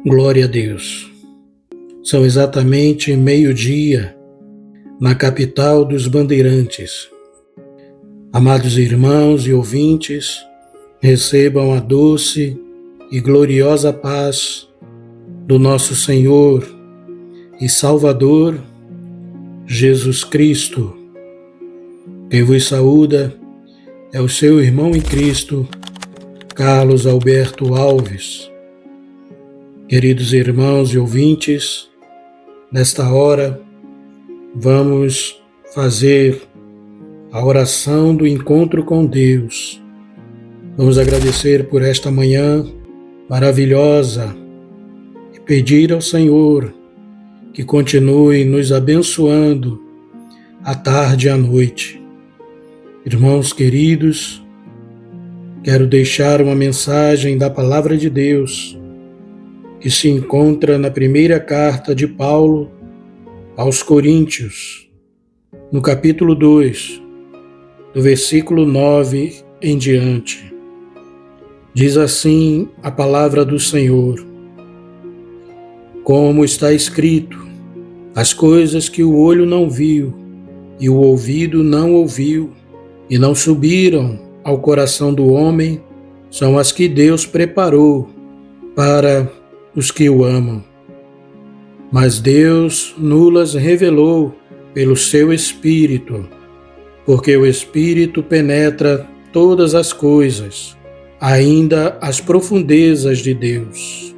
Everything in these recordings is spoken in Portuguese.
Glória a Deus. São exatamente meio-dia na capital dos bandeirantes. Amados irmãos e ouvintes, recebam a doce e gloriosa paz do nosso Senhor e Salvador, Jesus Cristo. Quem vos saúda é o seu irmão em Cristo, Carlos Alberto Alves. Queridos irmãos e ouvintes, nesta hora vamos fazer a oração do encontro com Deus. Vamos agradecer por esta manhã maravilhosa e pedir ao Senhor que continue nos abençoando à tarde e à noite. Irmãos queridos, quero deixar uma mensagem da Palavra de Deus que se encontra na primeira carta de Paulo aos Coríntios, no capítulo 2, do versículo 9 em diante. Diz assim a palavra do Senhor: como está escrito, as coisas que o olho não viu e o ouvido não ouviu e não subiram ao coração do homem, são as que Deus preparou para os que o amam. Mas Deus nulas revelou pelo seu Espírito, porque o Espírito penetra todas as coisas, ainda as profundezas de Deus.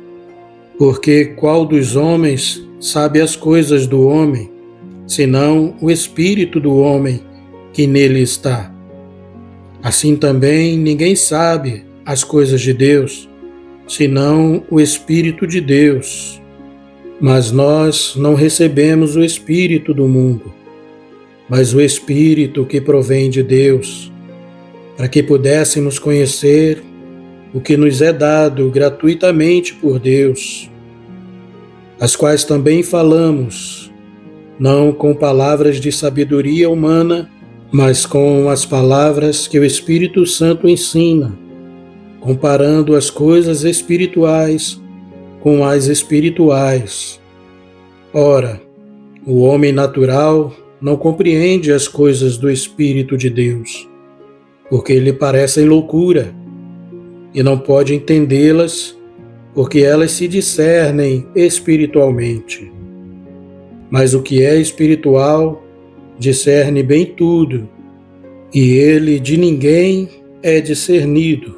Porque qual dos homens sabe as coisas do homem, senão o Espírito do homem que nele está? Assim também ninguém sabe as coisas de Deus, senão o Espírito de Deus. Mas nós não recebemos o Espírito do mundo, mas o Espírito que provém de Deus, para que pudéssemos conhecer o que nos é dado gratuitamente por Deus, as quais também falamos, não com palavras de sabedoria humana, mas com as palavras que o Espírito Santo ensina, comparando as coisas espirituais com as espirituais. Ora, o homem natural não compreende as coisas do Espírito de Deus, porque lhe parecem loucura, e não pode entendê-las, porque elas se discernem espiritualmente. Mas o que é espiritual discerne bem tudo, e ele de ninguém é discernido.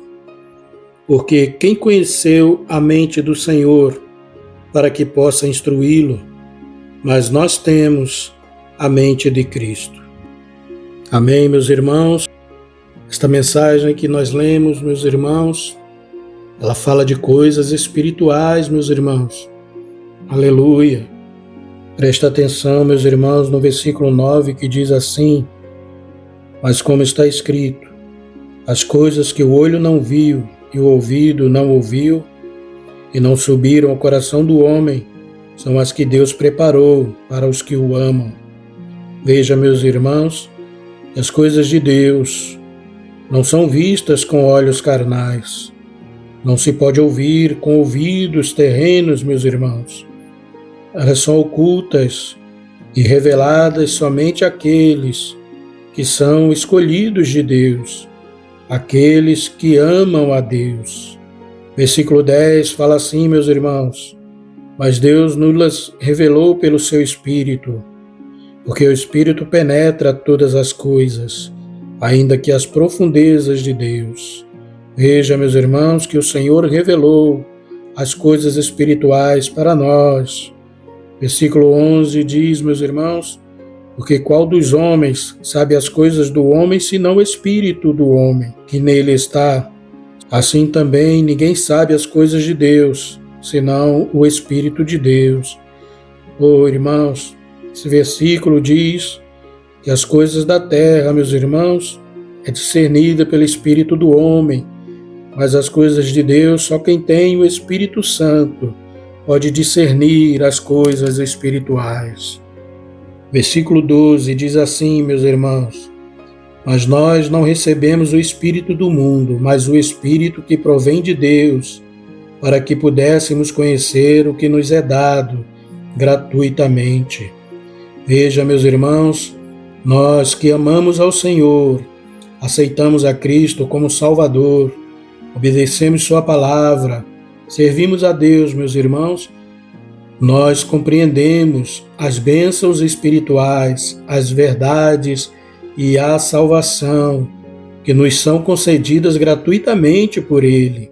Porque quem conheceu a mente do Senhor para que possa instruí-lo? Mas nós temos a mente de Cristo. Amém, meus irmãos? Esta mensagem que nós lemos, meus irmãos, ela fala de coisas espirituais, meus irmãos. Aleluia! Presta atenção, meus irmãos, no versículo 9 que diz assim: mas como está escrito, as coisas que o olho não viu e o ouvido não ouviu e não subiram ao coração do homem, são as que Deus preparou para os que o amam. Veja, meus irmãos, que as coisas de Deus não são vistas com olhos carnais, não se pode ouvir com ouvidos terrenos, meus irmãos. Elas são ocultas e reveladas somente àqueles que são escolhidos de Deus, aqueles que amam a Deus. Versículo 10 fala assim, meus irmãos: mas Deus nos revelou pelo seu Espírito, porque o Espírito penetra todas as coisas, ainda que as profundezas de Deus. Veja, meus irmãos, que o Senhor revelou as coisas espirituais para nós. Versículo 11 diz, meus irmãos: porque qual dos homens sabe as coisas do homem, senão o Espírito do homem que nele está? Assim também ninguém sabe as coisas de Deus, senão o Espírito de Deus. Oh, irmãos, esse versículo diz que as coisas da terra, meus irmãos, é discernida pelo Espírito do homem, mas as coisas de Deus, só quem tem o Espírito Santo pode discernir as coisas espirituais. Versículo 12 diz assim, meus irmãos: mas nós não recebemos o Espírito do mundo, mas o Espírito que provém de Deus, para que pudéssemos conhecer o que nos é dado gratuitamente. Veja, meus irmãos, nós que amamos ao Senhor, aceitamos a Cristo como Salvador, obedecemos Sua palavra, servimos a Deus, meus irmãos, nós compreendemos as bênçãos espirituais, as verdades e a salvação que nos são concedidas gratuitamente por Ele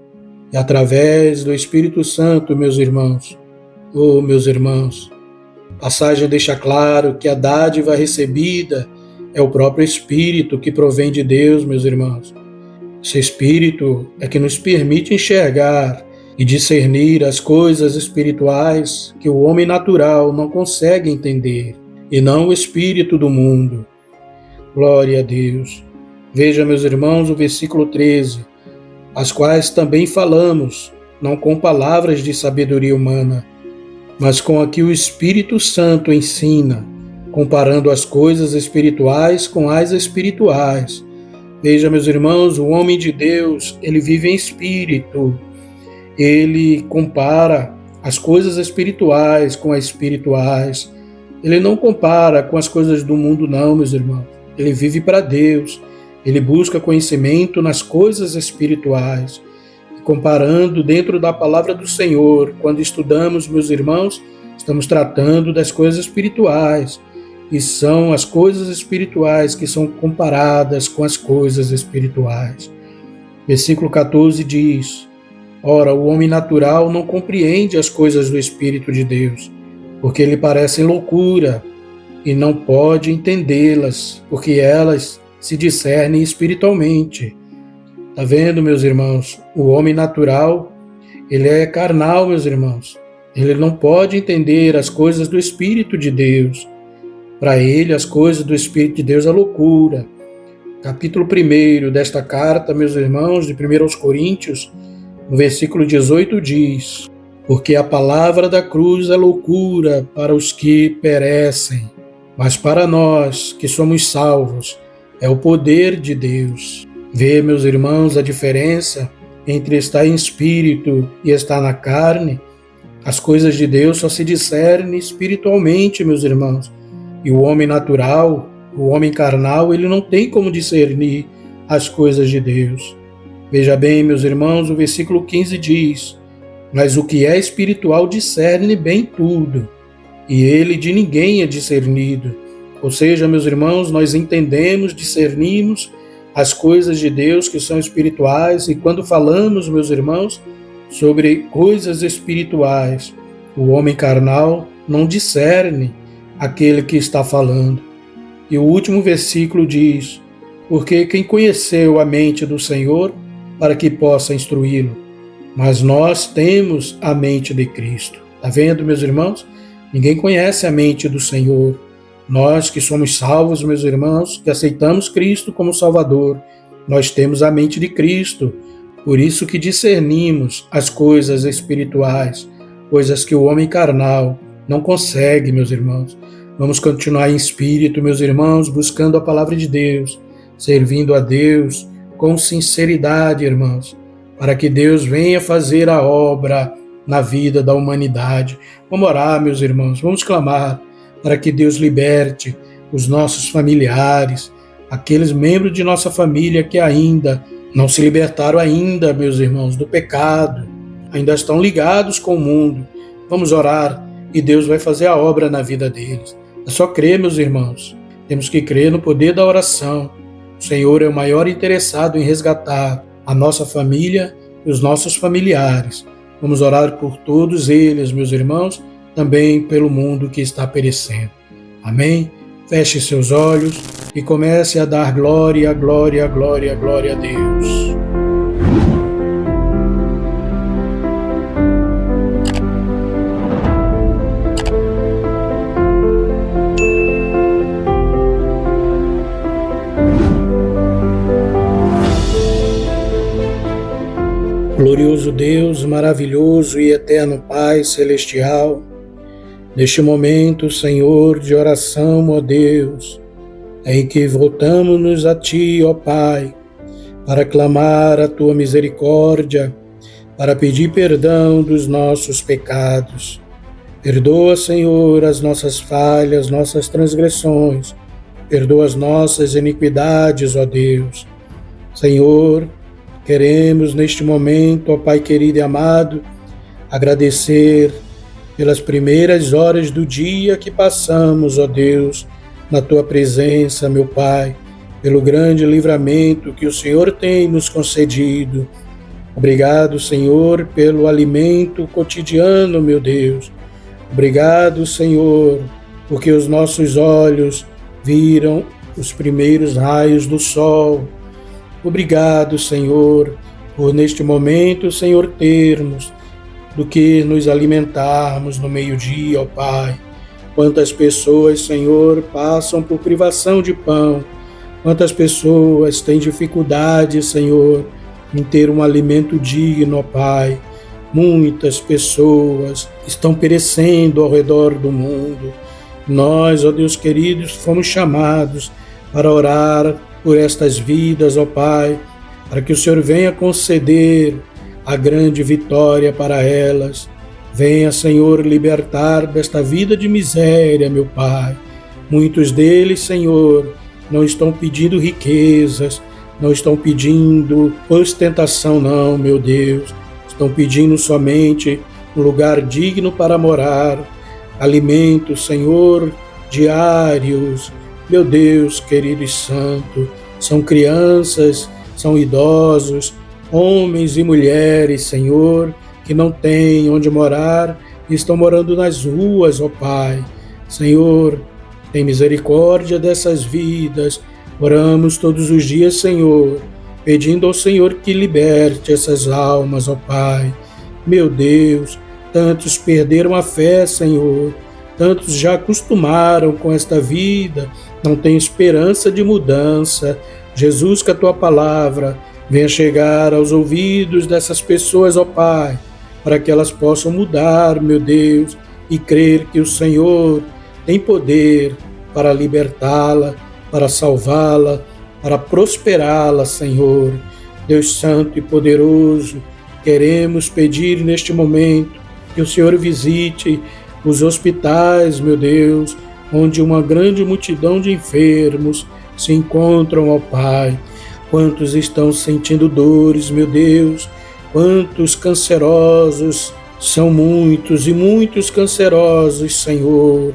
e através do Espírito Santo, meus irmãos. Oh, meus irmãos, a passagem deixa claro que a dádiva recebida é o próprio Espírito que provém de Deus, meus irmãos. Esse Espírito é que nos permite enxergar e discernir as coisas espirituais que o homem natural não consegue entender, e não o espírito do mundo. Glória a Deus. Veja, meus irmãos, o versículo 13, as quais também falamos, não com palavras de sabedoria humana, mas com a que o Espírito Santo ensina, comparando as coisas espirituais com as espirituais. Veja, meus irmãos, o homem de Deus, ele vive em espírito. Ele compara as coisas espirituais com as espirituais. Ele não compara com as coisas do mundo, não, meus irmãos. Ele vive para Deus. Ele busca conhecimento nas coisas espirituais. E comparando dentro da palavra do Senhor, quando estudamos, meus irmãos, estamos tratando das coisas espirituais. E são as coisas espirituais que são comparadas com as coisas espirituais. Versículo 14 diz: ora, o homem natural não compreende as coisas do Espírito de Deus, porque lhe parecem loucura, e não pode entendê-las, porque elas se discernem espiritualmente. Está vendo, meus irmãos? O homem natural, ele é carnal, meus irmãos. Ele não pode entender as coisas do Espírito de Deus. Para ele, as coisas do Espírito de Deus é loucura. Capítulo 1 desta carta, meus irmãos, de 1 aos Coríntios, no versículo 18 diz: porque a palavra da cruz é loucura para os que perecem, mas para nós que somos salvos é o poder de Deus. Vê, meus irmãos, a diferença entre estar em espírito e estar na carne? As coisas de Deus só se discernem espiritualmente, meus irmãos. E o homem natural, o homem carnal, ele não tem como discernir as coisas de Deus. Veja bem, meus irmãos, o versículo 15 diz: mas o que é espiritual discerne bem tudo, e ele de ninguém é discernido. Ou seja, meus irmãos, nós entendemos, discernimos as coisas de Deus que são espirituais, e quando falamos, meus irmãos, sobre coisas espirituais, o homem carnal não discerne aquele que está falando. E o último versículo diz: porque quem conheceu a mente do Senhor para que possa instruí-lo? Mas nós temos a mente de Cristo. Está vendo, meus irmãos? Ninguém conhece a mente do Senhor. Nós que somos salvos, meus irmãos, que aceitamos Cristo como Salvador, nós temos a mente de Cristo. Por isso que discernimos as coisas espirituais, coisas que o homem carnal não consegue, meus irmãos. Vamos continuar em espírito, meus irmãos, buscando a palavra de Deus, servindo a Deus com sinceridade, irmãos, para que Deus venha fazer a obra na vida da humanidade. Vamos orar, meus irmãos, vamos clamar para que Deus liberte os nossos familiares, aqueles membros de nossa família que ainda não se libertaram ainda, meus irmãos, do pecado, ainda estão ligados com o mundo. Vamos orar e Deus vai fazer a obra na vida deles. É só crer, meus irmãos. Temos que crer no poder da oração. O Senhor é o maior interessado em resgatar a nossa família e os nossos familiares. Vamos orar por todos eles, meus irmãos, também pelo mundo que está perecendo. Amém? Feche seus olhos e comece a dar glória, glória, glória, glória a Deus. Glorioso Deus, maravilhoso e eterno Pai celestial, neste momento, Senhor, de oração, ó Deus, em que voltamos-nos a Ti, ó Pai, para clamar a Tua misericórdia, para pedir perdão dos nossos pecados. Perdoa, Senhor, as nossas falhas, nossas transgressões. Perdoa as nossas iniquidades, ó Deus. Senhor, queremos neste momento, ó Pai querido e amado, agradecer pelas primeiras horas do dia que passamos, ó Deus, na Tua presença, meu Pai, pelo grande livramento que o Senhor tem nos concedido. Obrigado, Senhor, pelo alimento cotidiano, meu Deus. Obrigado, Senhor, porque os nossos olhos viram os primeiros raios do sol. Obrigado, Senhor, por neste momento, Senhor, termos do que nos alimentarmos no meio-dia, ó Pai. Quantas pessoas, Senhor, passam por privação de pão. Quantas pessoas têm dificuldade, Senhor, em ter um alimento digno, ó Pai. Muitas pessoas estão perecendo ao redor do mundo. Nós, ó Deus queridos, fomos chamados para orar por estas vidas, ó Pai, para que o Senhor venha conceder a grande vitória para elas. Venha, Senhor, libertar desta vida de miséria, meu Pai. Muitos deles, Senhor, não estão pedindo riquezas, não estão pedindo ostentação, não, meu Deus. Estão pedindo somente um lugar digno para morar, alimentos, Senhor, diários. Meu Deus, querido e santo, são crianças, são idosos, homens e mulheres, Senhor, que não têm onde morar e estão morando nas ruas, ó Pai. Senhor, tem misericórdia dessas vidas. Oramos todos os dias, Senhor, pedindo ao Senhor que liberte essas almas, ó Pai. Meu Deus, tantos perderam a fé, Senhor, tantos já acostumaram com esta vida, não têm esperança de mudança. Jesus, que a Tua palavra venha chegar aos ouvidos dessas pessoas, ó Pai, para que elas possam mudar, meu Deus, e crer que o Senhor tem poder para libertá-la, para salvá-la, para prosperá-la, Senhor. Deus Santo e Poderoso, queremos pedir neste momento que o Senhor visite os hospitais, meu Deus, onde uma grande multidão de enfermos se encontram, ó Pai. Quantos estão sentindo dores, meu Deus, quantos cancerosos, são muitos e muitos cancerosos, Senhor.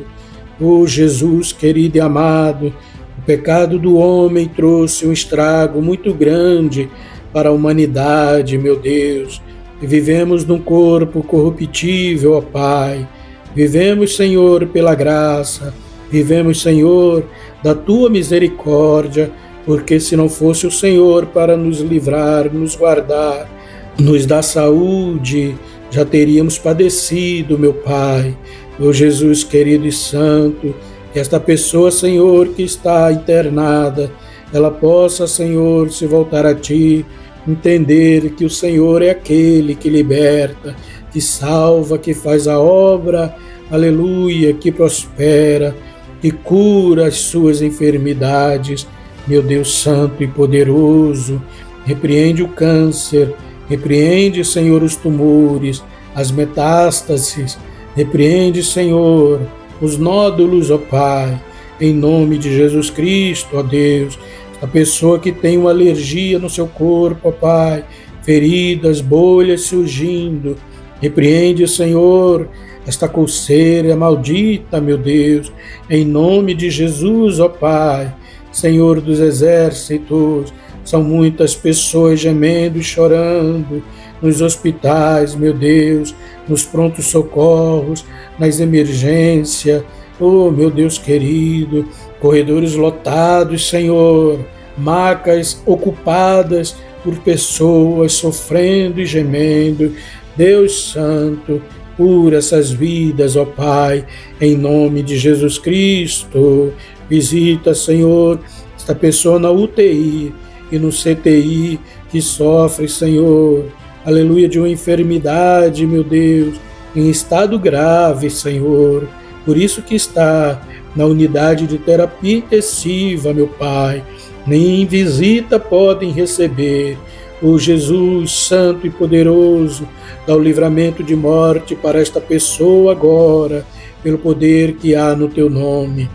Ó Jesus querido e amado, o pecado do homem trouxe um estrago muito grande para a humanidade, meu Deus. E vivemos num corpo corruptível, ó Pai. Vivemos, Senhor, pela graça. Vivemos, Senhor, da Tua misericórdia, porque se não fosse o Senhor para nos livrar, nos guardar, nos dar saúde, já teríamos padecido, meu Pai. Ó Jesus querido e santo, que esta pessoa, Senhor, que está internada, ela possa, Senhor, se voltar a Ti, entender que o Senhor é aquele que liberta, que salva, que faz a obra, aleluia, que prospera, que cura as suas enfermidades. Meu Deus Santo e Poderoso, repreende o câncer, repreende, Senhor, os tumores, as metástases, repreende, Senhor, os nódulos, ó Pai, em nome de Jesus Cristo, ó Deus. A pessoa que tem uma alergia no seu corpo, ó Pai, feridas, bolhas surgindo, repreende, Senhor, esta coceira maldita, meu Deus, em nome de Jesus, ó Pai, Senhor dos exércitos. São muitas pessoas gemendo e chorando nos hospitais, meu Deus, nos prontos socorros, nas emergências, oh meu Deus querido, corredores lotados, Senhor, macas ocupadas por pessoas sofrendo e gemendo. Deus Santo, cura essas vidas, ó Pai, em nome de Jesus Cristo. Visita, Senhor, esta pessoa na UTI e no CTI que sofre, Senhor, aleluia, de uma enfermidade, meu Deus, em estado grave, Senhor. Por isso que está na unidade de terapia intensiva, meu Pai. Nem visita podem receber. Ó Jesus, santo e poderoso, dá o livramento de morte para esta pessoa agora, pelo poder que há no teu nome.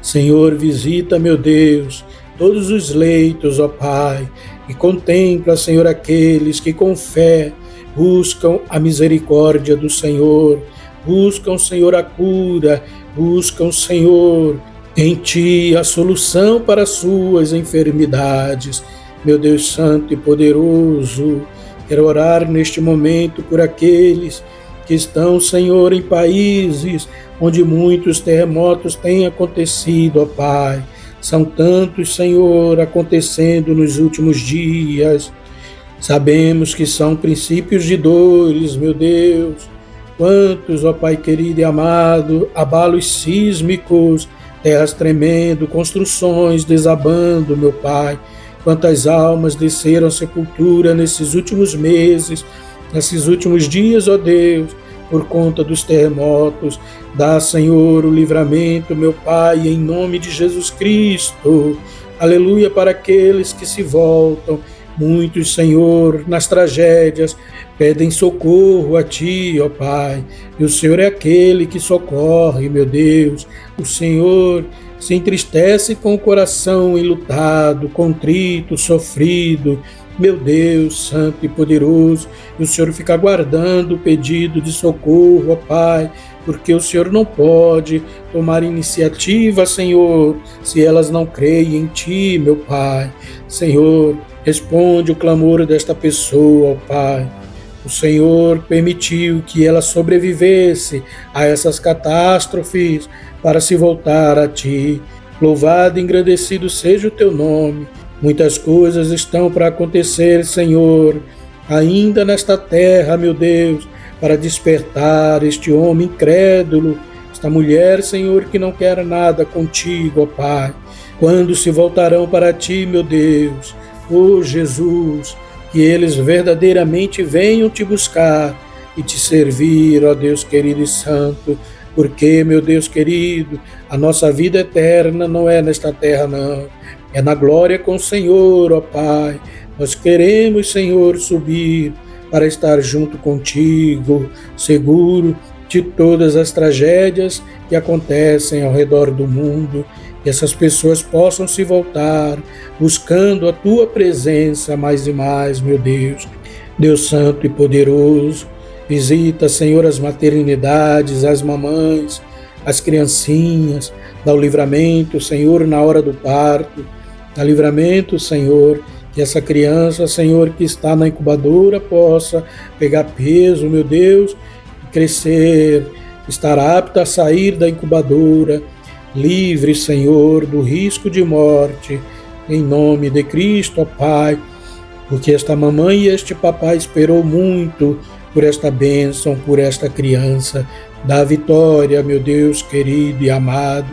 Senhor, visita, meu Deus, todos os leitos, ó Pai, e contempla, Senhor, aqueles que com fé buscam a misericórdia do Senhor, buscam, Senhor, a cura, buscam, Senhor, em Ti a solução para as suas enfermidades. Meu Deus santo e poderoso, quero orar neste momento por aqueles que estão, Senhor, em países onde muitos terremotos têm acontecido, ó Pai. São tantos, Senhor, acontecendo nos últimos dias. Sabemos que são princípios de dores, meu Deus. Quantos, ó Pai querido e amado, abalos sísmicos, terras tremendo, construções desabando, meu Pai. Quantas almas desceram à sepultura nesses últimos meses, nesses últimos dias, ó Deus, por conta dos terremotos. Dá, Senhor, o livramento, meu Pai, em nome de Jesus Cristo. Aleluia, para aqueles que se voltam. Muitos, Senhor, nas tragédias, pedem socorro a Ti, ó Pai. E o Senhor é aquele que socorre, meu Deus. O Senhor se entristece com o coração enlutado, contrito, sofrido. Meu Deus, santo e poderoso, e o Senhor fica aguardando o pedido de socorro, ó Pai, porque o Senhor não pode tomar iniciativa, Senhor, se elas não creem em Ti, meu Pai. Senhor, responde o clamor desta pessoa, ó Pai. O Senhor permitiu que ela sobrevivesse a essas catástrofes para se voltar a Ti. Louvado e engrandecido seja o Teu nome. Muitas coisas estão para acontecer, Senhor, ainda nesta terra, meu Deus, para despertar este homem incrédulo, esta mulher, Senhor, que não quer nada contigo, ó Pai. Quando se voltarão para Ti, meu Deus, ó Jesus, que eles verdadeiramente venham Te buscar e Te servir, ó Deus querido e santo, porque, meu Deus querido, a nossa vida eterna não é nesta terra, não. É na glória com o Senhor, ó Pai. Nós queremos, Senhor, subir para estar junto contigo, seguro de todas as tragédias que acontecem ao redor do mundo. Que essas pessoas possam se voltar, buscando a Tua presença mais e mais, meu Deus. Deus santo e poderoso, visita, Senhor, as maternidades, as mamães, as criancinhas, dá o livramento, Senhor, na hora do parto. Dá livramento, Senhor, que essa criança, Senhor, que está na incubadora possa pegar peso, meu Deus, crescer, estar apta a sair da incubadora, livre, Senhor, do risco de morte, em nome de Cristo, ó Pai, porque esta mamãe e este papai esperou muito por esta bênção, por esta criança. Dá vitória, meu Deus querido e amado,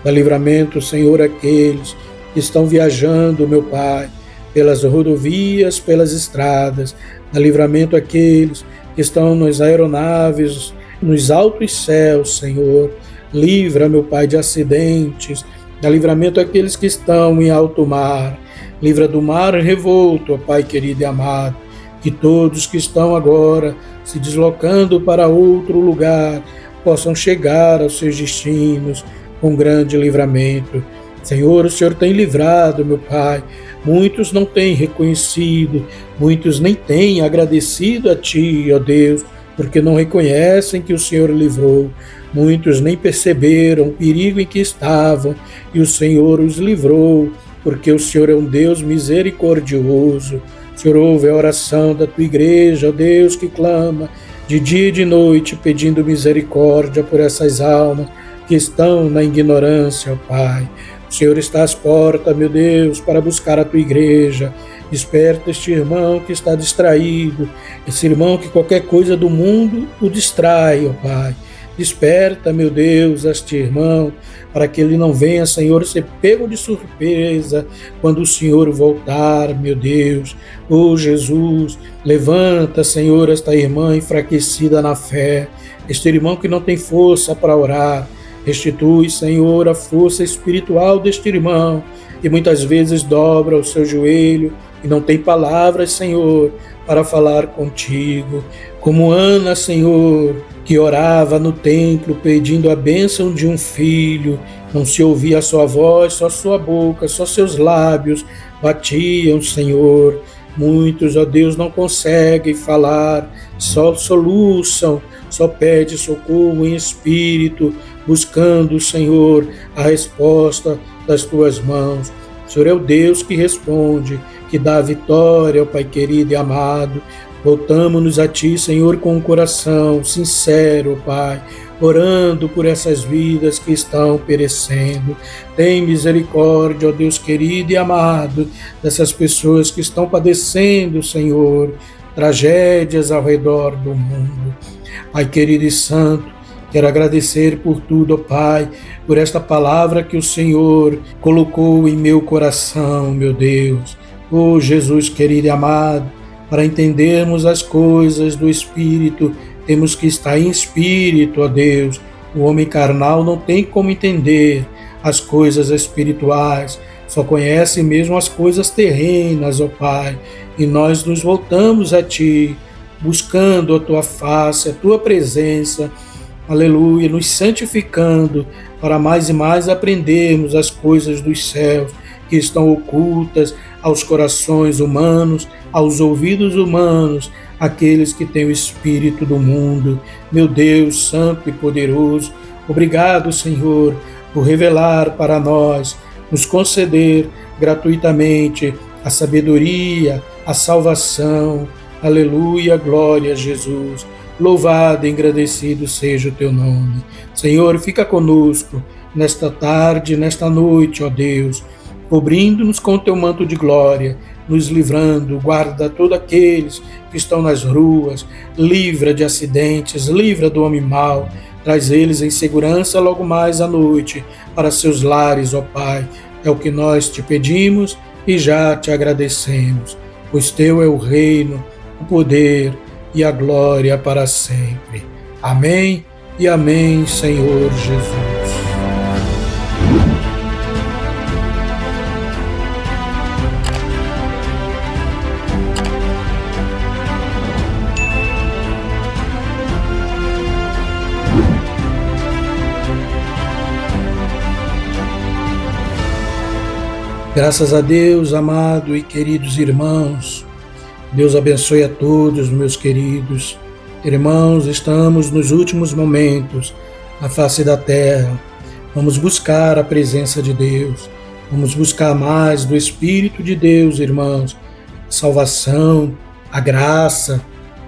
dá livramento, Senhor, àqueles que estão viajando, meu Pai, pelas rodovias, pelas estradas, dá livramento àqueles que estão nas aeronaves, nos altos céus, Senhor. Livra, meu Pai, de acidentes, dá livramento àqueles que estão em alto mar, livra do mar revolto, ó Pai querido e amado, que todos que estão agora se deslocando para outro lugar possam chegar aos seus destinos com grande livramento. Senhor, o Senhor tem livrado, meu Pai. Muitos não têm reconhecido, muitos nem têm agradecido a Ti, ó Deus, porque não reconhecem que o Senhor livrou. Muitos nem perceberam o perigo em que estavam e o Senhor os livrou, porque o Senhor é um Deus misericordioso. O Senhor ouve a oração da Tua igreja, ó Deus, que clama de dia e de noite, pedindo misericórdia por essas almas que estão na ignorância, ó Pai. O Senhor está às portas, meu Deus, para buscar a Tua igreja. Desperta este irmão que está distraído, esse irmão que qualquer coisa do mundo o distrai, ó Pai. Desperta, meu Deus, este irmão, para que ele não venha, Senhor, ser pego de surpresa quando o Senhor voltar, meu Deus. Ó Jesus, levanta, Senhor, esta irmã enfraquecida na fé, este irmão que não tem força para orar. Restitui, Senhor, a força espiritual deste irmão, que muitas vezes dobra o seu joelho e não tem palavras, Senhor, para falar contigo. Como Ana, Senhor, que orava no templo pedindo a bênção de um filho, não se ouvia a sua voz, só sua boca, só seus lábios batiam, Senhor. Muitos, ó Deus, não conseguem falar, só soluçam, só pedem socorro em espírito, buscando, Senhor, a resposta das tuas mãos. O Senhor é o Deus que responde, que dá a vitória, ó Pai querido e amado. Voltamos-nos a Ti, Senhor, com um coração sincero, Pai, orando por essas vidas que estão perecendo. Tem misericórdia, ó Deus querido e amado, dessas pessoas que estão padecendo, Senhor, tragédias ao redor do mundo. Pai querido e santo, quero agradecer por tudo, ó Pai, por esta palavra que o Senhor colocou em meu coração, meu Deus. Ó Jesus querido e amado, para entendermos as coisas do Espírito, temos que estar em Espírito, ó Deus. O homem carnal não tem como entender as coisas espirituais, só conhece mesmo as coisas terrenas, ó Pai. E nós nos voltamos a Ti, buscando a Tua face, a Tua presença, aleluia, nos santificando para mais e mais aprendermos as coisas dos céus que estão ocultas aos corações humanos, aos ouvidos humanos, aqueles que têm o espírito do mundo. Meu Deus santo e poderoso, obrigado, Senhor, por revelar para nós, nos conceder gratuitamente a sabedoria, a salvação. Aleluia, glória a Jesus. Louvado e agradecido seja o Teu nome. Senhor, fica conosco nesta tarde, nesta noite, ó Deus, cobrindo-nos com o Teu manto de glória, nos livrando, guarda todos aqueles que estão nas ruas, livra de acidentes, livra do homem mau, traz eles em segurança logo mais à noite para seus lares, ó Pai. É o que nós te pedimos e já te agradecemos, pois Teu é o reino, o poder e a glória para sempre. Amém e amém, Senhor Jesus. Graças a Deus, amado e queridos irmãos, Deus abençoe a todos, meus queridos irmãos. Estamos nos últimos momentos na face da terra. Vamos buscar a presença de Deus, vamos buscar mais do Espírito de Deus, irmãos. Salvação, a graça,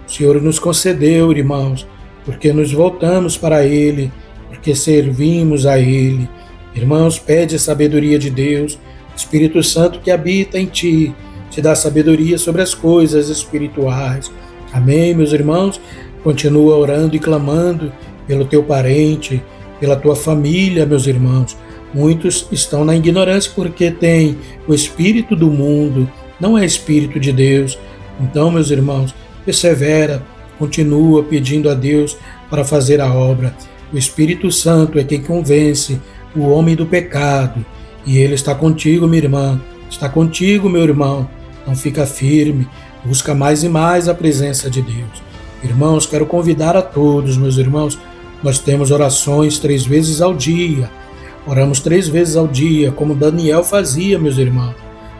o Senhor nos concedeu, irmãos, porque nos voltamos para Ele, porque servimos a Ele. Irmãos, pede a sabedoria de Deus. Espírito Santo que habita em ti, te dá sabedoria sobre as coisas espirituais. Amém, meus irmãos? Continua orando e clamando pelo teu parente, pela tua família, meus irmãos. Muitos estão na ignorância porque têm o espírito do mundo, não é espírito de Deus. Então, meus irmãos, persevera, continua pedindo a Deus para fazer a obra. O Espírito Santo é quem convence o homem do pecado. E Ele está contigo, minha irmã, está contigo, meu irmão. Então fica firme, busca mais e mais a presença de Deus. Irmãos, quero convidar a todos, meus irmãos, nós temos orações 3 vezes ao dia. Oramos 3 vezes ao dia, como Daniel fazia, meus irmãos.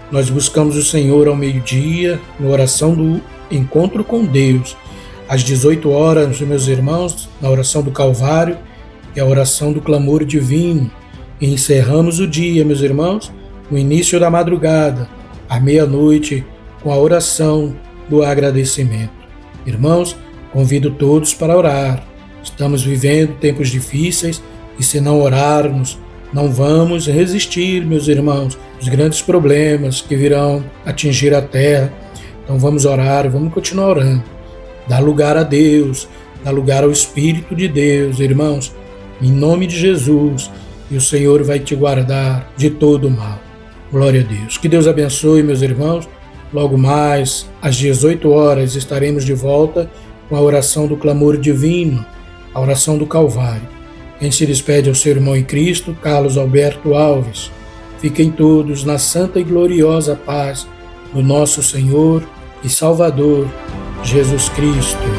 Nós buscamos o Senhor ao meio-dia, na oração do encontro com Deus. Às 18 horas, meus irmãos, na oração do Calvário, que é a oração do clamor divino. E encerramos o dia, meus irmãos, no início da madrugada, à meia-noite, com a oração do agradecimento. Irmãos, convido todos para orar. Estamos vivendo tempos difíceis e se não orarmos, não vamos resistir, meus irmãos, os grandes problemas que virão atingir a terra. Então vamos orar, vamos continuar orando. Dá lugar a Deus, dá lugar ao Espírito de Deus, irmãos, em nome de Jesus. E o Senhor vai te guardar de todo o mal. Glória a Deus. Que Deus abençoe, meus irmãos. Logo mais, às 18 horas, estaremos de volta com a oração do clamor divino, a oração do Calvário. Quem se despede é o seu irmão em Cristo, Carlos Alberto Alves. Fiquem todos na santa e gloriosa paz do nosso Senhor e Salvador, Jesus Cristo.